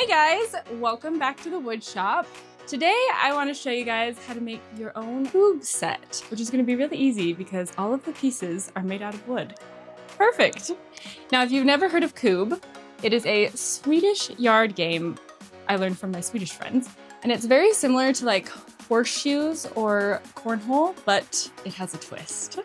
Hey guys, welcome back to the wood shop. Today I want to show you guys how to make your own Kubb set, which is going to be really easy because all of the pieces are made out of wood. Perfect. Now, if you've never heard of Kubb, it is a Swedish yard game I learned from my Swedish friends, and it's very similar to like horseshoes or cornhole, but it has a twist.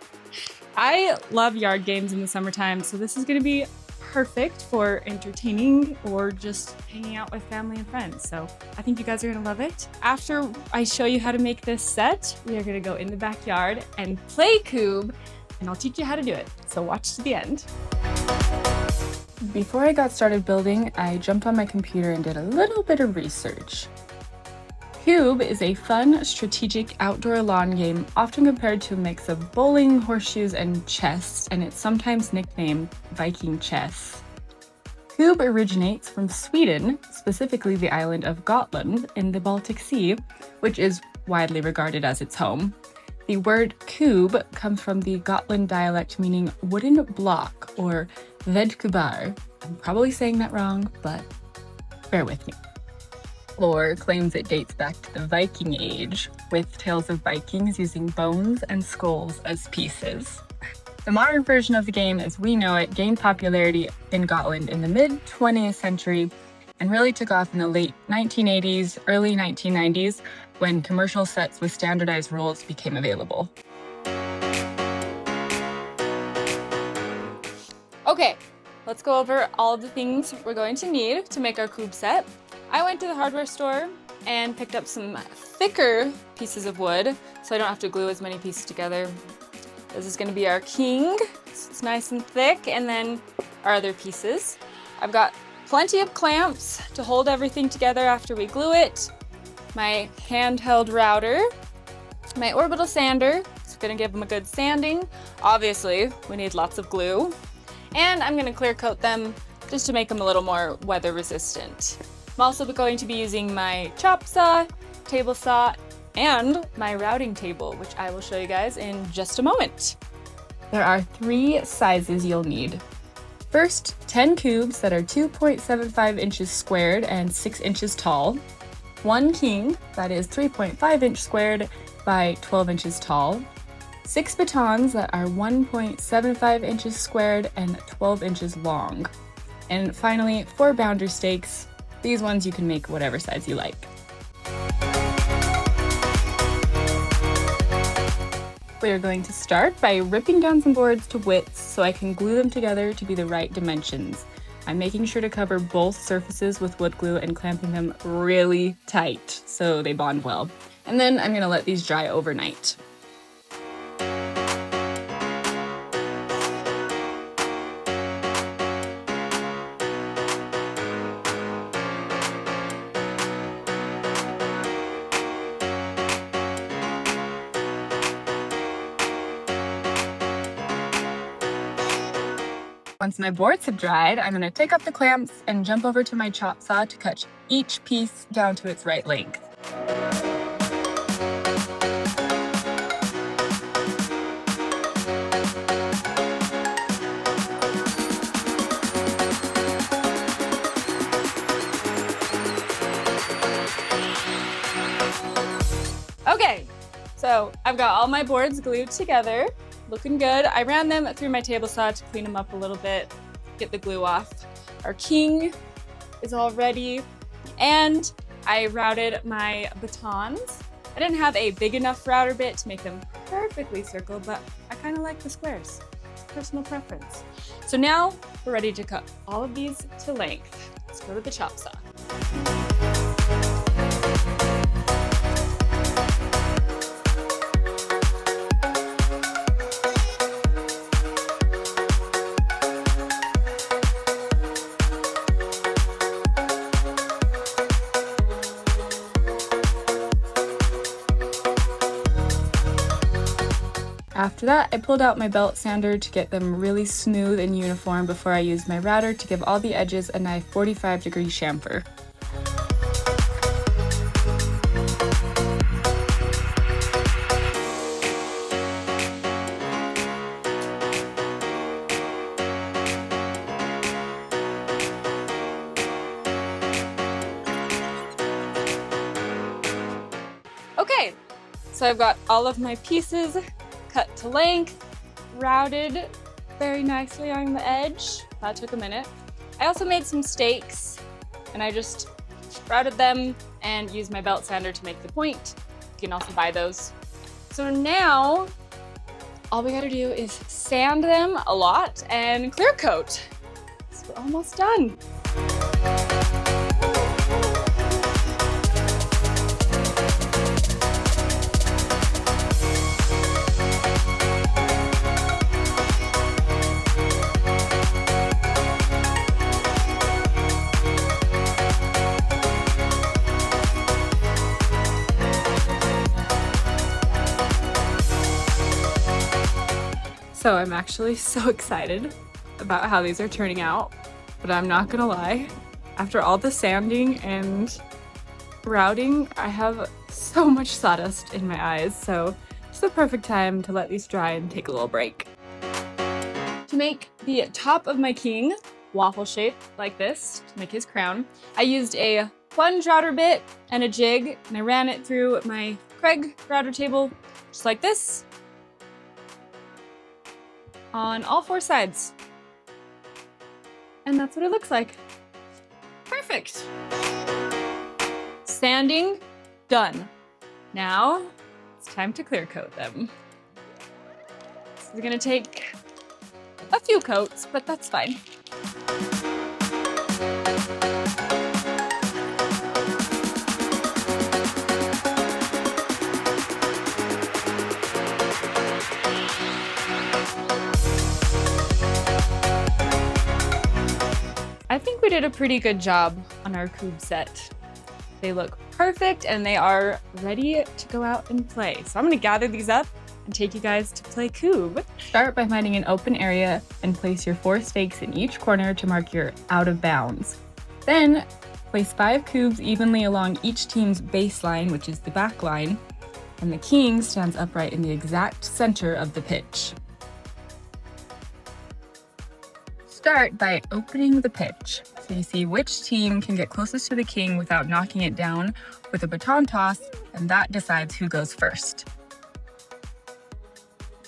I love yard games in the summertime, so this is going to be perfect for entertaining or just hanging out with family and friends. So I think you guys are gonna love it. After I show you how to make this set, we are gonna go in the backyard and play Kubb, and I'll teach you how to do it. So watch to the end. Before I got started building, I jumped on my computer and did a little bit of research. Kubb is a fun, strategic outdoor lawn game often compared to a mix of bowling, horseshoes, and chess, and it's sometimes nicknamed Viking Chess. Kubb originates from Sweden, specifically the island of Gotland in the Baltic Sea, which is widely regarded as its home. The word Kubb comes from the Gotland dialect meaning wooden block or vedkubar. I'm probably saying that wrong, but bear with me. Lore claims it dates back to the Viking Age, with tales of Vikings using bones and skulls as pieces. The modern version of the game as we know it gained popularity in Gotland in the mid-20th century and really took off in the late 1980s, early 1990s, when commercial sets with standardized rules became available. Okay, let's go over all of the things we're going to need to make our Kubb set. I went to the hardware store and picked up some thicker pieces of wood so I don't have to glue as many pieces together. This is going to be our king. It's nice and thick, and then our other pieces. I've got plenty of clamps to hold everything together after we glue it, my handheld router, my orbital sander. It's going to give them a good sanding. Obviously, we need lots of glue. And I'm going to clear coat them just to make them a little more weather resistant. I'm also going to be using my chop saw, table saw, and my routing table, which I will show you guys in just a moment. There are 3 sizes you'll need. First, 10 cubes that are 2.75 inches squared and 6 inches tall. 1 king that is 3.5 inch squared by 12 inches tall. 6 batons that are 1.75 inches squared and 12 inches long. And finally, 4 boundary stakes. These ones you can make whatever size you like. We are going to start by ripping down some boards to widths so I can glue them together to be the right dimensions. I'm making sure to cover both surfaces with wood glue and clamping them really tight so they bond well. And then I'm going to let these dry overnight. Once my boards have dried, I'm going to take up the clamps and jump over to my chop saw to cut each piece down to its right length. Okay, so I've got all my boards glued together. Looking good. I ran them through my table saw to clean them up a little bit, get the glue off. Our king is all ready, and I routed my batons. I didn't have a big enough router bit to make them perfectly circle, but I kind of like the squares. Personal preference. So now we're ready to cut all of these to length. Let's go to the chop saw. After that, I pulled out my belt sander to get them really smooth and uniform before I used my router to give all the edges a nice 45-degree chamfer. So I've got all of my pieces cut to length, routed very nicely on the edge. That took a minute. I also made some stakes and I just routed them and used my belt sander to make the point. You can also buy those. So now all we gotta do is sand them a lot and clear coat. So we're almost done. So I'm actually so excited about how these are turning out, but I'm not gonna lie, after all the sanding and routing, I have so much sawdust in my eyes, so it's the perfect time to let these dry and take a little break. To make the top of my king waffle shape like this, to make his crown, I used a plunge router bit and a jig, and I ran it through my Craig router table, just like this, on all 4 sides. And that's what it looks like. Perfect. Sanding, done. Now, it's time to clear coat them. This is gonna take a few coats, but that's fine. I think we did a pretty good job on our Kubb set. They look perfect and they are ready to go out and play. So I'm gonna gather these up and take you guys to play Kubb. Start by finding an open area and place your 4 stakes in each corner to mark your out of bounds. Then place 5 Kubbs evenly along each team's baseline, which is the back line, and the king stands upright in the exact center of the pitch. Start by opening the pitch, so you see which team can get closest to the king without knocking it down with a baton toss, and that decides who goes first.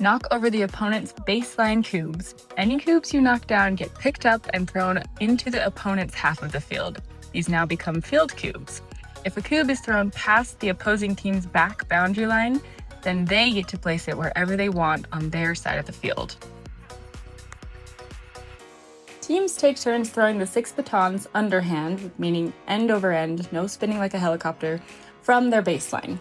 Knock over the opponent's baseline Kubbs. Any Kubbs you knock down get picked up and thrown into the opponent's half of the field. These now become field Kubbs. If a Kubb is thrown past the opposing team's back boundary line, then they get to place it wherever they want on their side of the field. Teams take turns throwing the 6 batons underhand, meaning end over end, no spinning like a helicopter, from their baseline.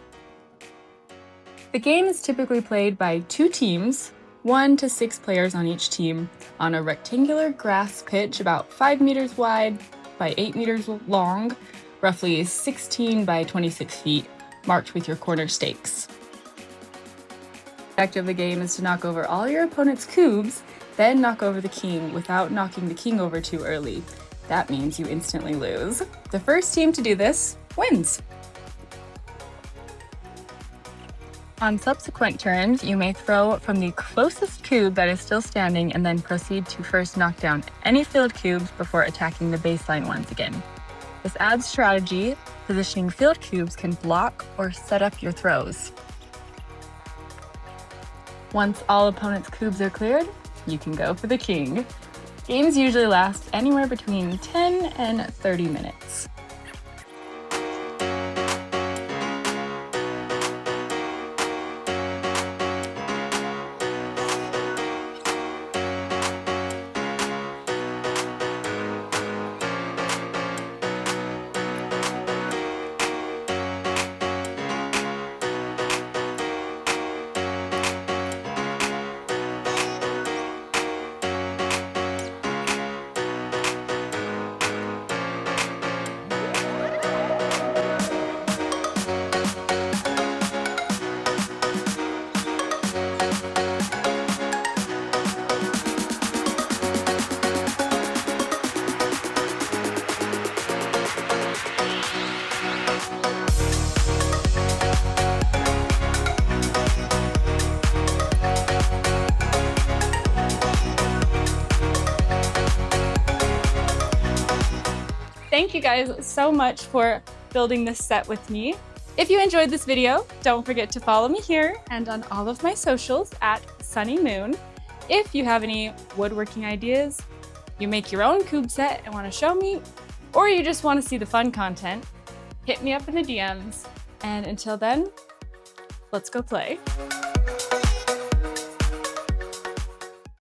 The game is typically played by 2 teams, 1 to 6 players on each team, on a rectangular grass pitch about 5 meters wide by 8 meters long, roughly 16 by 26 feet, marked with your corner stakes. The objective of the game is to knock over all your opponent's Kubbs, then knock over the king without knocking the king over too early. That means you instantly lose. The first team to do this wins. On subsequent turns, you may throw from the closest Kubb that is still standing and then proceed to first knock down any field Kubbs before attacking the baseline ones again. This adds strategy. Positioning field Kubbs can block or set up your throws. Once all opponents' Kubbs are cleared, you can go for the king. Games usually last anywhere between 10 and 30 minutes. Thank you guys so much for building this set with me. If you enjoyed this video, don't forget to follow me here and on all of my socials at Sunny Moon. If you have any woodworking ideas, you make your own Kubb set and want to show me, or you just want to see the fun content, hit me up in the DMs. And until then, let's go play.